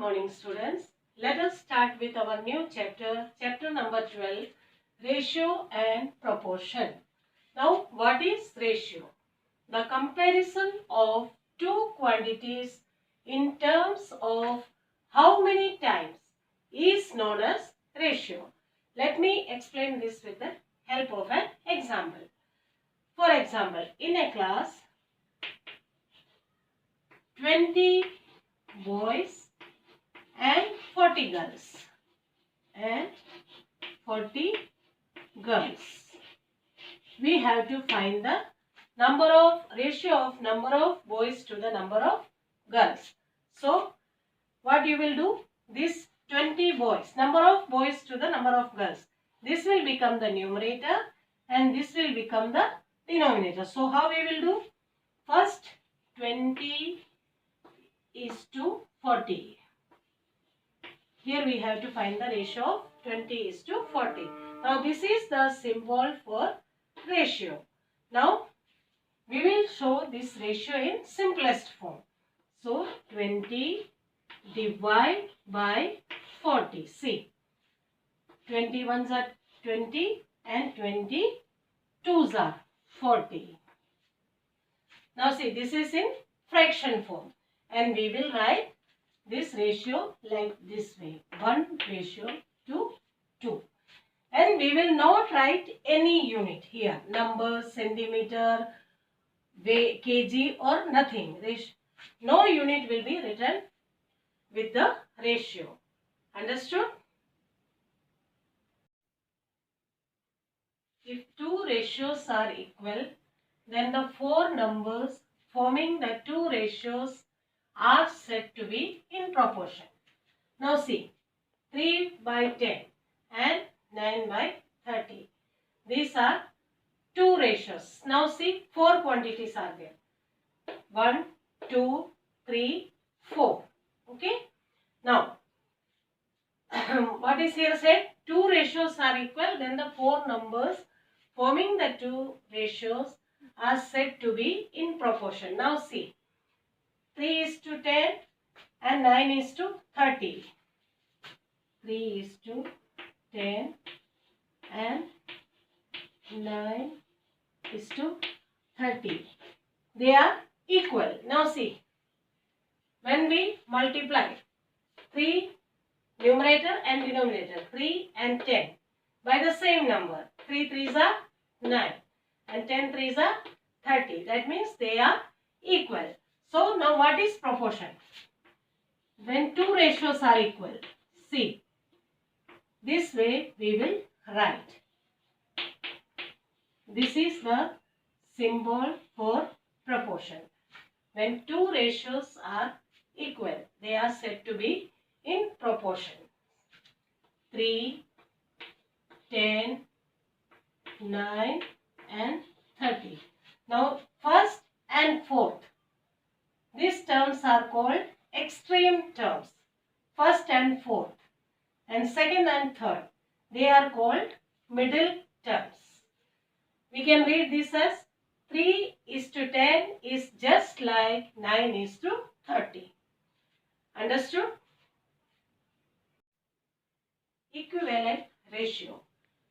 morning, students. Let us start with our new chapter, chapter number 12, ratio and proportion. Now, what is ratio? The comparison of two quantities in terms of how many times is known as ratio. Let me explain this with the help of an example. For example, in a class, 20 boys and 40 girls and 40 girls. We have to find the ratio of number of boys to the number of girls. So what you will do, this 20 boys, number of boys to the number of girls, this will become the numerator and this will become the denominator. So how we will do? First 20 is to 40. Here we have to find the ratio of 20 is to 40. Now this is the symbol for ratio. Now we will show this ratio in simplest form. So 20 divide by 40. See, 21s are 20 and 22s are 40. Now see, this is in fraction form and we will write this ratio like this way, 1 ratio to 2. And we will not write any unit here, number, centimeter, kg or nothing. No unit will be written with the ratio. Understood? If two ratios are equal, then the four numbers forming the two ratios are said to be in proportion. Now see, 3 by 10 and 9 by 30. These are two ratios. Now see, four quantities are there. 1, 2, 3, 4. Okay. Now, what is here said? Two ratios are equal, then the four numbers forming the two ratios are said to be in proportion. Now see, 3 is to 10 and 9 is to 30. 3 is to 10 and 9 is to 30. They are equal. Now see, when we multiply 3 numerator and denominator, 3 and 10 by the same number, 3 3s are 9 and 10 3s are 30. That means they are equal. So now what is proportion? When two ratios are equal, see, this way we will write. This is the symbol for proportion. When two ratios are equal, they are said to be in proportion. 3, 10, 9 and 30. Now first and fourth, these terms are called extreme terms. First and fourth. And second and third, they are called middle terms. We can read this as 3 is to 10 is just like 9 is to 30. Understood? Equivalent ratio.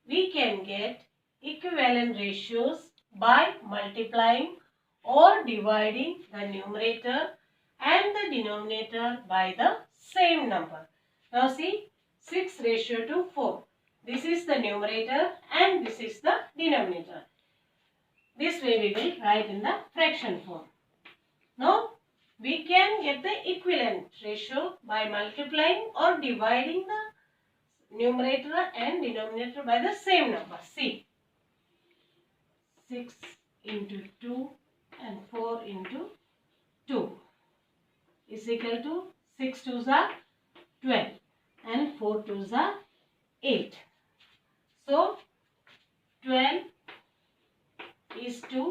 We can get equivalent ratios by multiplying or dividing the numerator and the denominator by the same number. Now see, 6 ratio to 4. This is the numerator and this is the denominator. This way we will write in the fraction form. Now we can get the equivalent ratio by multiplying or dividing the numerator and denominator by the same number. See, 6 into 2 and 4 into 2 is equal to 6 2s are 12 and 4 2s are 8. So 12 is to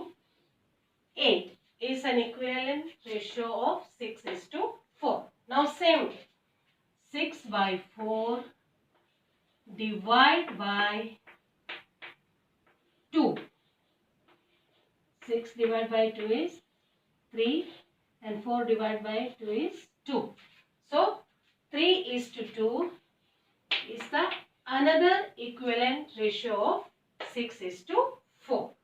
8 is an equivalent ratio of 6 is to 4. Now same way, 6 by 4 divide by 2. 6 divided by 2 is 3 and 4 divided by 2 is 2. So 3:2 is the another equivalent ratio of 6:4.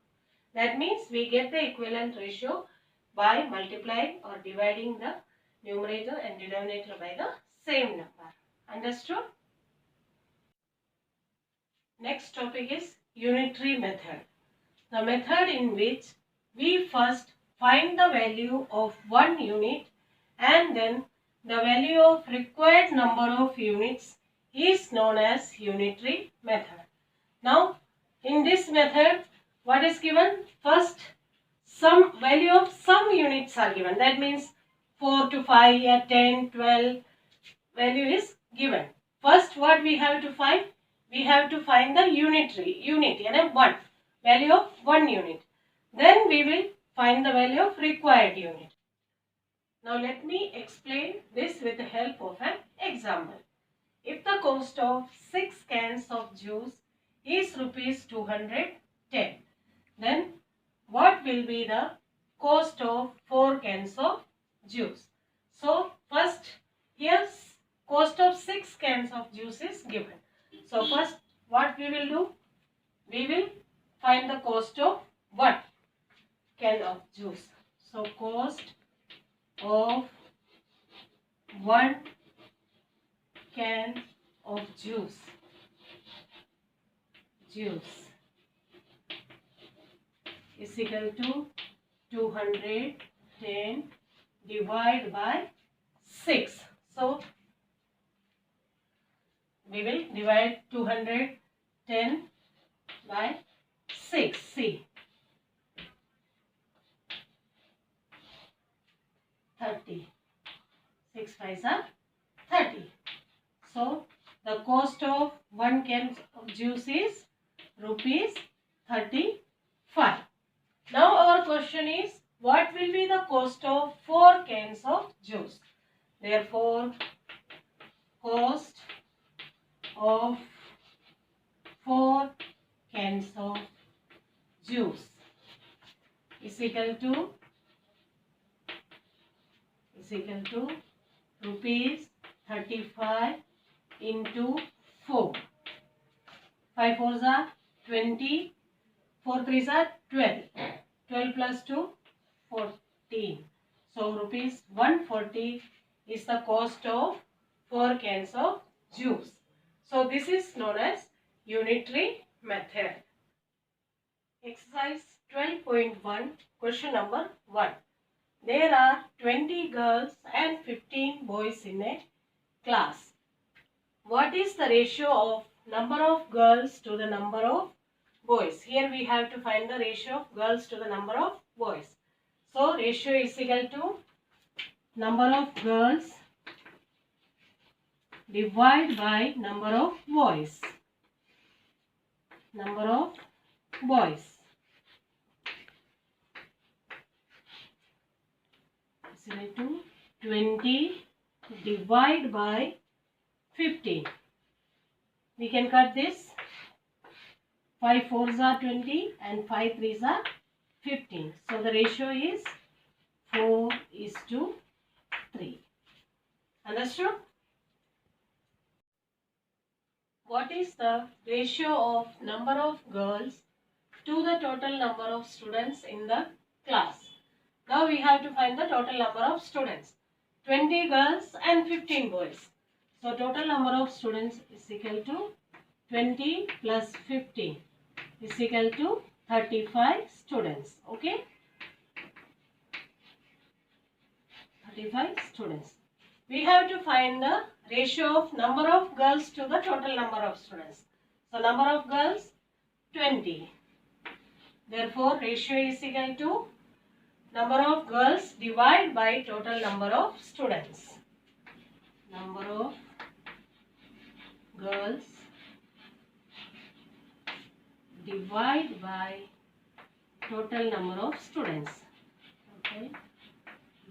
That means we get the equivalent ratio by multiplying or dividing the numerator and denominator by the same number. Understood? Next topic is unitary method. The method in which we first find the value of one unit and then the value of required number of units is known as unitary method. Now, in this method, what is given? First, some value of some units are given. That means 4 to 5 or 10, 12 value is given. First, what we have to find? We have to find the unit, and 1 value of 1 unit. Then we will find the value of required unit. Now let me explain this with the help of an example. If the cost of 6 cans of juice is rupees 210, then what will be the cost of 4 cans of juice? So first, here's cost of 6 cans of juice is given. So first, what we will do? We will find the cost of 1 can of juice. So cost of 1 can of juice is equal to 210 divided by 6. So we will divide 210 by 6. See, 30. 6 5s are 30. So the cost of 1 can of juice is rupees 35. Now our question is, what will be the cost of 4 cans of juice? Therefore, cost of 4 cans of juice is equal to rupees 35 into 4. 5 4s are 20, 4 3s are 12. 12 plus 2, 14. So rupees 140 is the cost of 4 cans of juice. So this is known as unitary method. Exercise 12.1, question number 1. There are 20 girls and 15 boys in a class. What is the ratio of number of girls to the number of boys? Here we have to find the ratio of girls to the number of boys. So ratio is equal to number of girls divided by number of boys. Number of boys is equal to 20 divided by 15. We can cut this. 5 4s are 20 and 5 3s are 15. So the ratio is 4:3. Understood? What is the ratio of number of girls to the total number of students in the class? Now we have to find the total number of students. 20 girls and 15 boys. So total number of students is equal to 20 plus 15 is equal to 35 students. Okay? 35 students. We have to find the ratio of number of girls to the total number of students. So number of girls 20. Therefore ratio is equal to number of girls divided by total number of students. Number of girls divided by total number of students. Okay,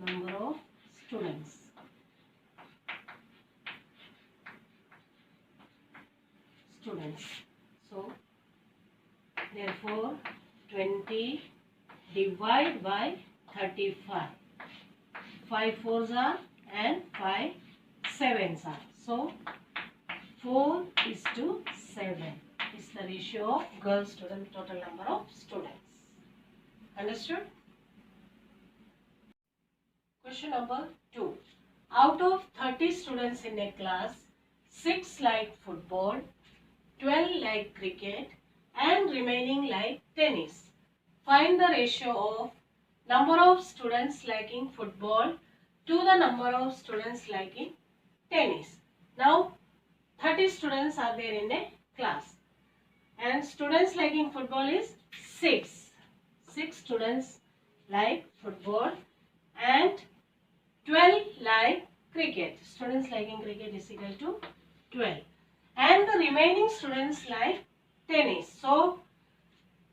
number of students. So therefore 20 divided by 35. 5 4s are and 5 sevens are. So 4:7 is the ratio of girls to the total number of students. Understood? Question number 2. Out of 30 students in a class, 6 like football, 12 like cricket and remaining like tennis. Find the ratio of number of students liking football to the number of students liking tennis. Now 30 students are there in a class and students liking football is 6. 6 students like football and 12 like cricket. Students liking cricket is equal to 12. And the remaining students like tennis. So,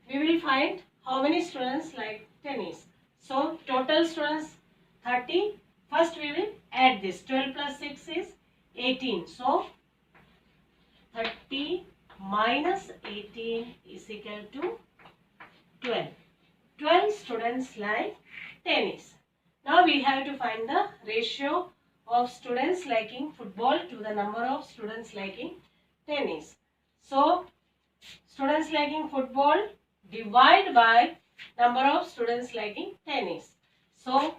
we will find how many students like tennis. So, total students 30. First, we will add this. 12 plus 6 is 18. So, 30 minus 18 is equal to 12. 12 students like tennis. Now we have to find the ratio of students liking football to the number of students liking tennis. So, students liking football divide by number of students liking tennis. So,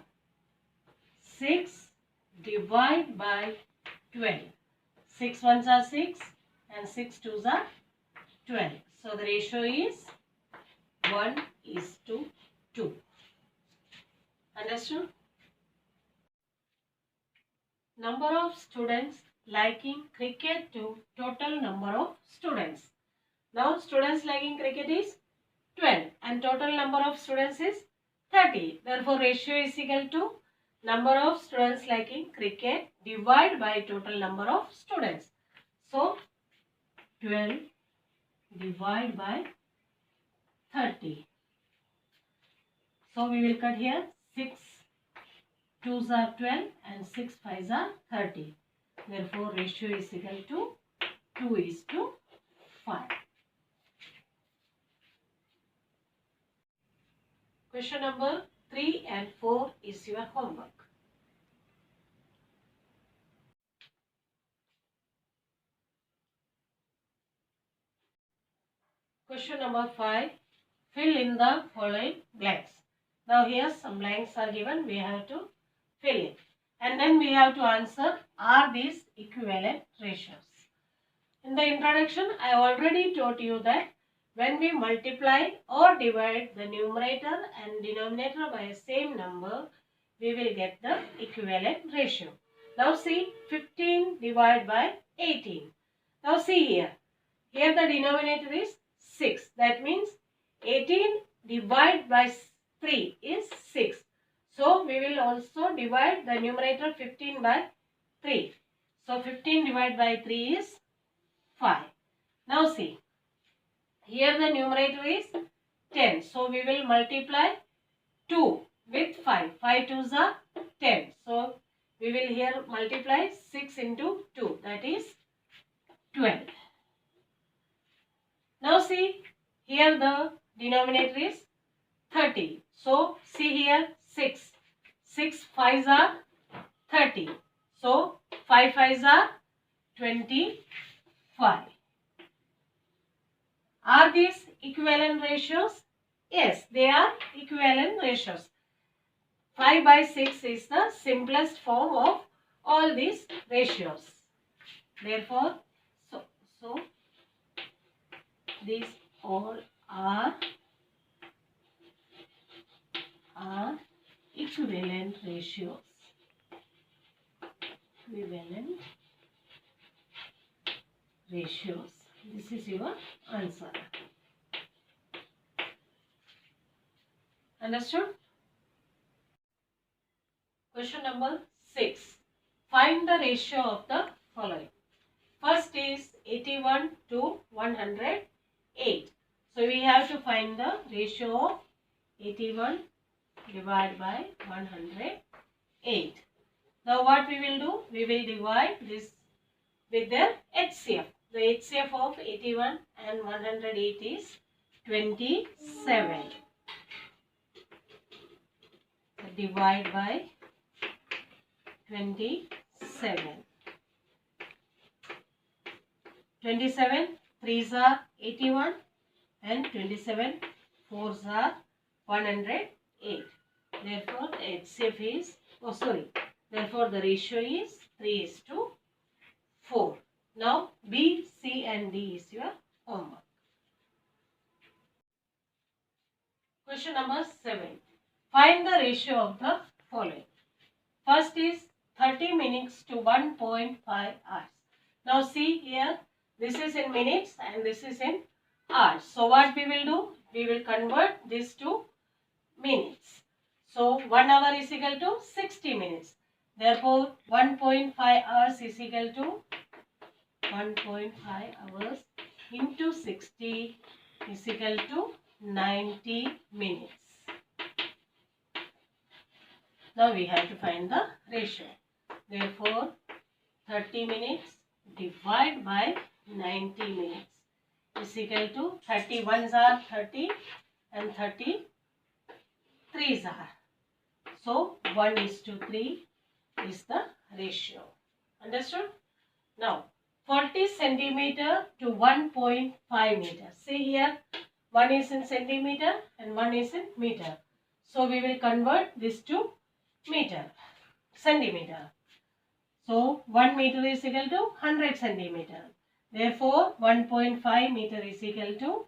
6 divide by 12. 6 ones are 6 and 6 twos are 12. So, the ratio is 1:2. Understood? Number of students liking cricket to total number of students. Now students liking cricket is 12 and total number of students is 30. Therefore ratio is equal to number of students liking cricket divided by total number of students. So 12 divided by 30. So we will cut here 6 2s are 12 and 6 5s are 30. Therefore, ratio is equal to 2:5. Question number 3 and 4 is your homework. Question number 5. Fill in the following blanks. Now here some blanks are given. We have to fill in. And then we have to answer, are these equivalent ratios? In the introduction, I already told you that when we multiply or divide the numerator and denominator by a same number, we will get the equivalent ratio. Now see, 15 divided by 18. Now see here. Here the denominator is 6. That means 18 divided by 3 is 6. So, we will also divide the numerator 15 by 3. So, 15 divided by 3 is 5. Now, see. Here the numerator is 10. So, we will multiply 2 with 5. 5 twos are 10. So, we will here multiply 6 into 2. That is 12. Now, see. Here the denominator is 30. So, see here 6. 6 5s are 30. So, 5 5s are 25. Are these equivalent ratios? Yes, they are equivalent ratios. 5 by 6 is the simplest form of all these ratios. Therefore, so these all are equivalent ratios. Equivalent ratios. This is your answer. Understood? Question number 6. Find the ratio of the following. First is 81 to 108. So we have to find the ratio of 81 divided by 108. Now what we will do? We will divide this with their HCF. The HCF of 81 and 108 is 27. Divide by 27. 27 3s are 81 and 27 4s are 108. Therefore, the HCF is, therefore the ratio is 3:4. Now, B, C and D is your homework. Question number 7. Find the ratio of the following. First is 30 minutes to 1.5 hours. Now see here, this is in minutes and this is in hours. So what we will do? We will convert this to minutes. So 1 hour is equal to 60 minutes. Therefore 1.5 hours is equal to 1.5 hours into 60 is equal to 90 minutes. Now we have to find the ratio. Therefore 30 minutes divided by 90 minutes is equal to 31s are 30 and 33s are. So 1:3 is the ratio. Understood? Now 40 centimeter to 1.5 meter. See here, one is in centimeter and one is in meter. So we will convert this to centimeter. So 1 meter is equal to 100 centimeter. Therefore 1.5 meter is equal to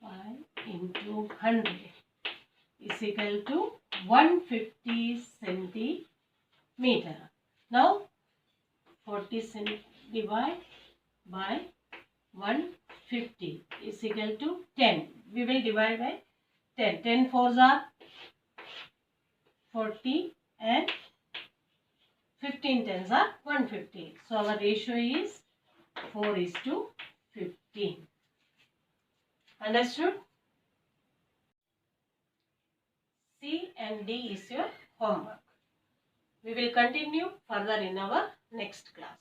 5 into 100 is equal to 150 centimeter. Now 40 divide by 150 is equal to 10. We will divide by 10. 10 fours are 40 and 15 tens are 150. So our ratio is 4:15. Understood? C and D is your homework. We will continue further in our next class.